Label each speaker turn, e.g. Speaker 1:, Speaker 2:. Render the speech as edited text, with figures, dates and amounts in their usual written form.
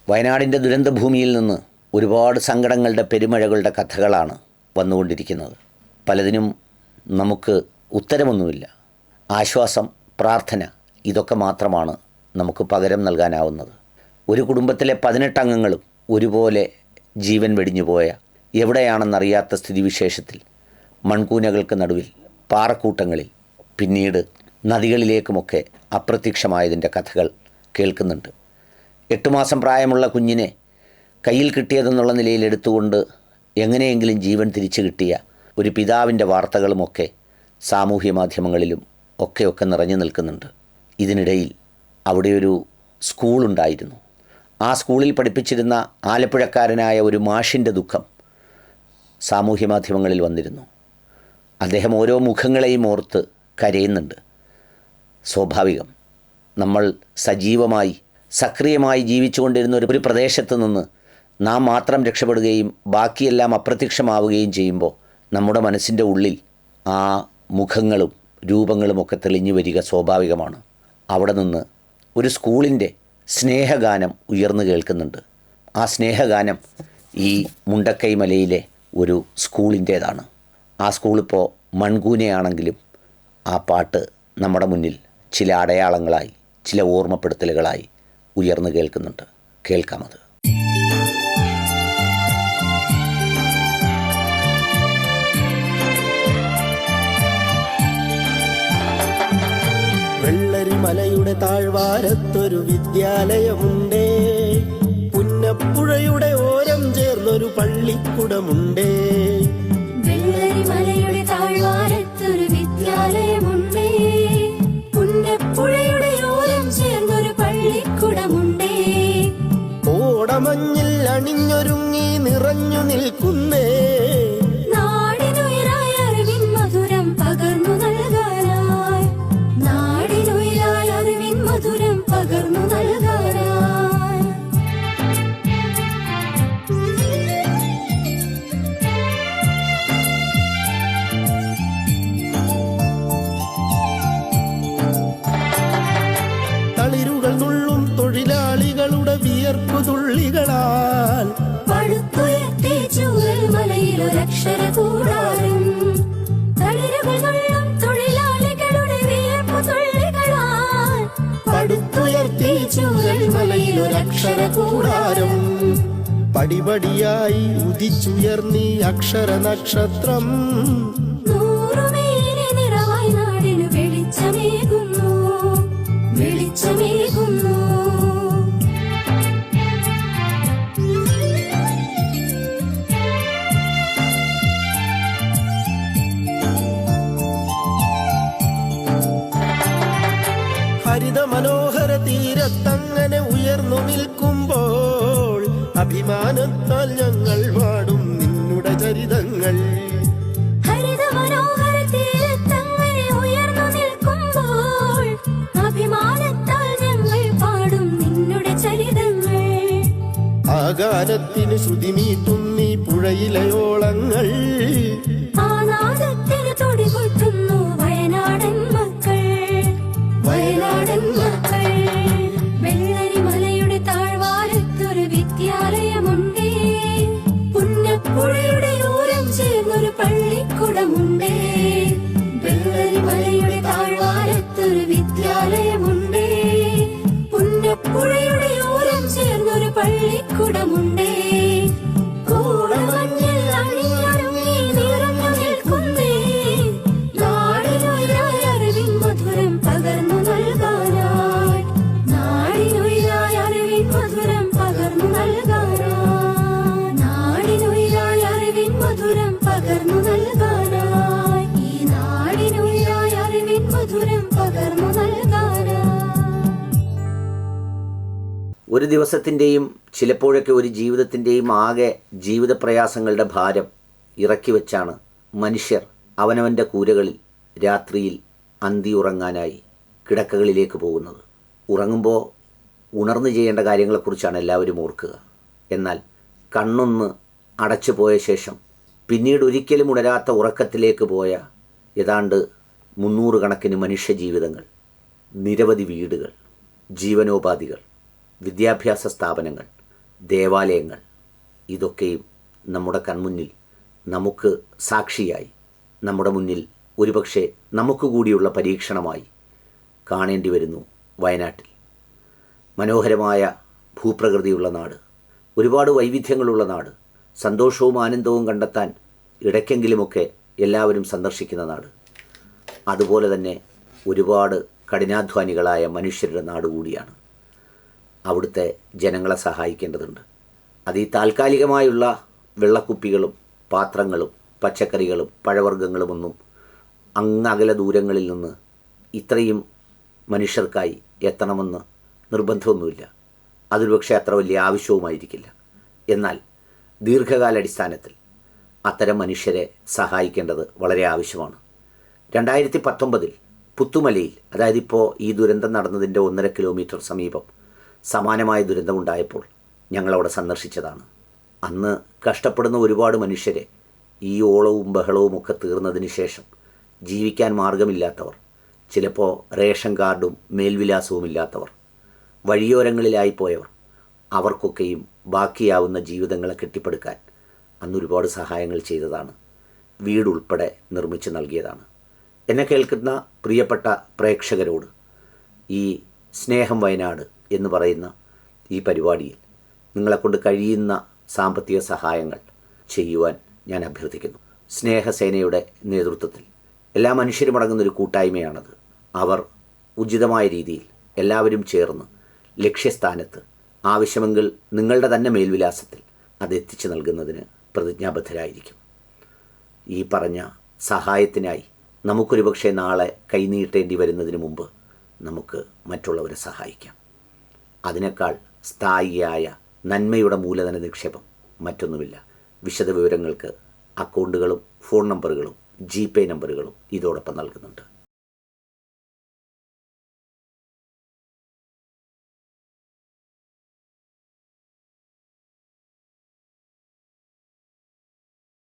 Speaker 1: വയനാടിൻ്റെ ദുരന്തഭൂമിയിൽ നിന്ന് ഒരുപാട് സങ്കടങ്ങളുടെ പെരുമഴകളുടെ കഥകളാണ് വന്നുകൊണ്ടിരിക്കുന്നത്. പലതിനും നമുക്ക് ഉത്തരമൊന്നുമില്ല. ആശ്വാസം, പ്രാർത്ഥന, ഇതൊക്കെ മാത്രമാണ് നമുക്ക് പകരം നൽകാനാവുന്നത്. ഒരു കുടുംബത്തിലെ 18 അംഗങ്ങളും ഒരുപോലെ ജീവൻ വെടിഞ്ഞുപോയ, എവിടെയാണെന്നറിയാത്ത സ്ഥിതിവിശേഷത്തിൽ മൺകൂനകൾക്ക് നടുവിൽ, പാറക്കൂട്ടങ്ങളിൽ, പിന്നീട് നദികളിലേക്കുമൊക്കെ അപ്രത്യക്ഷമായതിൻ്റെ കഥകൾ കേൾക്കുന്നുണ്ട്. 8 മാസം പ്രായമുള്ള കുഞ്ഞിനെ കയ്യിൽ കിട്ടിയതെന്നുള്ള നിലയിൽ എടുത്തുകൊണ്ട് എങ്ങനെയെങ്കിലും ജീവൻ തിരിച്ചു കിട്ടിയ ഒരു പിതാവിൻ്റെ വാർത്തകളുമൊക്കെ സാമൂഹ്യ മാധ്യമങ്ങളിലും ഒക്കെ നിറഞ്ഞു നിൽക്കുന്നുണ്ട്. ഇതിനിടയിൽ അവിടെ ഒരു സ്കൂളുണ്ടായിരുന്നു. ആ സ്കൂളിൽ പഠിപ്പിച്ചിരുന്ന ആലപ്പുഴക്കാരനായ ഒരു മാഷിൻ്റെ ദുഃഖം സാമൂഹ്യ മാധ്യമങ്ങളിൽ വന്നിരുന്നു. അദ്ദേഹം ഓരോ മുഖങ്ങളെയും ഓർത്ത് കരയുന്നുണ്ട്. സ്വാഭാവികം. നമ്മൾ സജീവമായി സക്രിയമായി ജീവിച്ചുകൊണ്ടിരുന്ന ഒരു പ്രദേശത്ത് നിന്ന് നാം മാത്രം രക്ഷപ്പെടുകയും ബാക്കിയെല്ലാം അപ്രത്യക്ഷമാവുകയും ചെയ്യുമ്പോൾ നമ്മുടെ മനസ്സിൻ്റെ ഉള്ളിൽ ആ മുഖങ്ങളും രൂപങ്ങളുമൊക്കെ തെളിഞ്ഞു വരിക സ്വാഭാവികമാണ്. അവിടെ നിന്ന് ഒരു സ്കൂളിൻ്റെ സ്നേഹഗാനം ഉയർന്നു കേൾക്കുന്നുണ്ട്. ആ സ്നേഹഗാനം ഈ മുണ്ടക്കൈ മലയിലെ ഒരു സ്കൂളിൻ്റേതാണ്. ആ സ്കൂളിപ്പോൾ മൺകൂനയാണെങ്കിലും ആ പാട്ട് നമ്മുടെ മുന്നിൽ ചില അടയാളങ്ങളായി, ചില ഓർമ്മപ്പെടുത്തലുകളായി ഉയർന്നു കേൾക്കുന്നുണ്ട്. കേൾക്കാമത്.
Speaker 2: വെള്ളരിമലയുടെ താഴ്വാരത്തൊരു വിദ്യാലയമുണ്ടേ, പുന്നപ്പുഴയുടെ ഓരം ചേർന്നൊരു പള്ളിക്കുടമുണ്ടേ.
Speaker 3: വെള്ളരിമലയുടെ താഴ്വാരത്തൊരു വിദ്യാലയമുണ്ടേ, പുന്നപ്പുഴയുടെ ഓരം ചേർന്നൊരു പള്ളിക്കുടമുണ്ടേ.
Speaker 2: ഓടമഞ്ഞിൽ അണിഞ്ഞൊരുങ്ങി നിറഞ്ഞു നിൽക്കുന്നേ,
Speaker 3: നാടിനുയരായ അറിവിൻ മധുരം പകർന്നു നൽകാനായി, നാടിനുയരായ അറിവിൻ മധുരം പകർന്നു നൽകാനായി.
Speaker 2: തളിരുകൾ നുള്ളും തൊഴിലാളികളുടെ വിയർപ്പുതുള്ളികളാൽ
Speaker 3: പടുത്തുയർത്തി ചൂരൽ മലയിലൊരക്ഷര കൂടാരം, തളിരുകൾ നുള്ളും തൊഴിലാളികളുടെ വിയർപ്പുതുള്ളികളാൽ
Speaker 2: പടുത്തുയർത്തി ചൂരൽ മലയിലൊരക്ഷര കൂടാരം. പടിപടിയായി ഉദിച്ചുയർന്നീ അക്ഷര നക്ഷത്രം,
Speaker 3: നൂറുമേനി നിറവായി നാടിനു വെളിച്ചമേകുന്നു, വെളിച്ചമേകുന്നു.
Speaker 2: ഹരിത മനോഹര തീരത്തങ്ങനെ ഉയർന്നു നിൽക്കുമ്പോൾ അഭിമാനത്താൽ ഞങ്ങൾ പാടും നിന്നുടെ ചരിതങ്ങൾ.
Speaker 3: ഹരിത മനോഹര തീരത്തങ്ങനെ ഉയർന്നു നിൽക്കുമ്പോൾ അഭിമാനത്താൽ ഞങ്ങൾ പാടും നിന്നുടെ ചരിതങ്ങൾ.
Speaker 2: ആ ഗാനത്തിന് ശ്രുതിമീട്ടുന്നീ പുഴയിലെ ഓളങ്ങൾ,
Speaker 3: ആ നാദത്തിന് തുടികൊട്ടുന്നു വയനാടൻ മക്കൾ, വയനാടൻ മക്കൾ. വെള്ളരിമലയുടെ താഴ്വാരത്തൊരു വിദ്യാലയമുണ്ടേ, പുന്നപ്പുഴയുടെ ഓരം ചേർന്നൊരു പള്ളിക്കുടമുണ്ടേ. വെള്ളരിമലയുടെ താഴ്വാരത്തൊരു വിദ്യാലയമുണ്ടേ, പുന്നപ്പുഴയുടെ ഓരം ചേർന്നൊരു പള്ളിക്കുടമുണ്ടേ. കോടമഞ്ഞിൽ അണിഞ്ഞൊരുങ്ങി നിറഞ്ഞു നിൽക്കുന്നേ, നാടിനുയരായ അറിവിൻ മധുരം പകർന്നു നൽകാനായി, നാടിനുയരായ അറിവിൻ മധുരം പകർന്നു നൽകാനായി, നാടിനുയരായ അറിവിൻ മധുരം പകർന്നു നൽകാനായി, ഈ നാടിനുയരായ അറിവിൻ മധുരം പകർന്നു നൽകാനായി.
Speaker 1: ഒരു ദിവസത്തിൻ്റെയും ചിലപ്പോഴൊക്കെ ഒരു ജീവിതത്തിൻ്റെയും ആകെ ജീവിത പ്രയാസങ്ങളുടെ ഭാരം ഇറക്കി വെച്ചാണ് മനുഷ്യർ അവനവൻ്റെ കൂരകളിൽ രാത്രിയിൽ അന്തി ഉറങ്ങാനായി കിടക്കകളിലേക്ക് പോകുന്നത്. ഉറങ്ങുമ്പോൾ ഉണർന്നു ചെയ്യേണ്ട കാര്യങ്ങളെക്കുറിച്ചാണ് എല്ലാവരും ഓർക്കുക. എന്നാൽ കണ്ണൊന്ന് അടച്ചു പോയ ശേഷം പിന്നീട് ഒരിക്കലും ഉണരാത്ത ഉറക്കത്തിലേക്ക് പോയ ഏതാണ്ട് 300 കണക്കിന് മനുഷ്യജീവിതങ്ങൾ, നിരവധി വീടുകൾ, ജീവനോപാധികൾ, വിദ്യാഭ്യാസ സ്ഥാപനങ്ങൾ, ദേവാലയങ്ങൾ, ഇതൊക്കെയും നമ്മുടെ കൺമുന്നിൽ നമുക്ക് സാക്ഷിയായി, നമ്മുടെ മുന്നിൽ ഒരുപക്ഷെ നമുക്ക് കൂടിയുള്ള പരീക്ഷണമായി കാണേണ്ടി വരുന്നു. വയനാട്ടിൽ മനോഹരമായ ഭൂപ്രകൃതിയുള്ള നാട്, ഒരുപാട് വൈവിധ്യങ്ങളുള്ള നാട്, സന്തോഷവും ആനന്ദവും കണ്ടെത്താൻ ഇടയ്ക്കെങ്കിലുമൊക്കെ എല്ലാവരും സന്ദർശിക്കുന്ന നാട്, അതുപോലെ തന്നെ ഒരുപാട് കഠിനാധ്വാനികളായ മനുഷ്യരുടെ നാട് കൂടിയാണ്. അവിടുത്തെ ജനങ്ങളെ സഹായിക്കേണ്ടതുണ്ട്. അത് ഈ താൽക്കാലികമായുള്ള വെള്ളക്കുപ്പികളും പാത്രങ്ങളും പച്ചക്കറികളും പഴവർഗ്ഗങ്ങളുമൊന്നും അങ്ങകല ദൂരങ്ങളിൽ നിന്ന് ഇത്രയും മനുഷ്യർക്കായി എത്തണമെന്ന് നിർബന്ധമൊന്നുമില്ല. അതൊരു പക്ഷേ അത്ര വലിയ ആവശ്യവുമായിരിക്കില്ല. എന്നാൽ ദീർഘകാലാടിസ്ഥാനത്തിൽ അത്തരം മനുഷ്യരെ സഹായിക്കേണ്ടത് വളരെ ആവശ്യമാണ്. 2019 പുത്തുമലയിൽ, അതായത് ഇപ്പോൾ ഈ ദുരന്തം നടന്നതിൻ്റെ 1.5 കിലോമീറ്റർ സമീപം സമാനമായ ദുരന്തമുണ്ടായപ്പോൾ ഞങ്ങളവിടെ സന്ദർശിച്ചതാണ്. അന്ന് കഷ്ടപ്പെടുന്ന ഒരുപാട് മനുഷ്യരെ ഈ ഓളവും ബഹളവും ഒക്കെ തീർന്നതിന് ശേഷം ജീവിക്കാൻ മാർഗമില്ലാത്തവർ, ചിലപ്പോൾ റേഷൻ കാർഡും മേൽവിലാസവും ഇല്ലാത്തവർ, വഴിയോരങ്ങളിലായിപ്പോയവർ, അവർക്കൊക്കെയും ബാക്കിയാവുന്ന ജീവിതങ്ങളെ കെട്ടിപ്പടുക്കാൻ അന്ന് ഒരുപാട് സഹായങ്ങൾ ചെയ്തതാണ്. വീടുൾപ്പെടെ നിർമ്മിച്ച് നൽകിയതാണ്. എന്നെ കേൾക്കുന്ന പ്രിയപ്പെട്ട പ്രേക്ഷകരോട് ഈ സ്നേഹം വയനാട് എന്ന് പറയുന്ന ഈ പരിപാടിയിൽ നിങ്ങളെക്കൊണ്ട് കഴിയുന്ന സാമ്പത്തിക സഹായങ്ങൾ ചെയ്യുവാൻ ഞാൻ അഭ്യർത്ഥിക്കുന്നു. സ്നേഹസേനയുടെ നേതൃത്വത്തിൽ എല്ലാ മനുഷ്യരും അടങ്ങുന്നൊരു കൂട്ടായ്മയാണത്. അവർ ഉചിതമായ രീതിയിൽ എല്ലാവരും ചേർന്ന് ലക്ഷ്യസ്ഥാനത്ത് ആവശ്യമെങ്കിൽ നിങ്ങളുടെ തന്നെ മേൽവിലാസത്തിൽ അത് എത്തിച്ചു നൽകുന്നതിന് പ്രതിജ്ഞാബദ്ധരായിരിക്കും. ഈ പറഞ്ഞ സഹായത്തിനായി നമുക്കൊരു പക്ഷേ നാളെ കൈനീട്ടേണ്ടി വരുന്നതിന് മുമ്പ് നമുക്ക് മറ്റുള്ളവരെ സഹായിക്കാം. അതിനേക്കാൾ സ്ഥായിയായ നന്മയുടെ മൂലധന നിക്ഷേപം മറ്റൊന്നുമില്ല. വിശദവിവരങ്ങൾക്ക് അക്കൗണ്ടുകളും ഫോൺ നമ്പറുകളും GPay നമ്പറുകളും ഇതോടൊപ്പം നൽകുന്നുണ്ട്.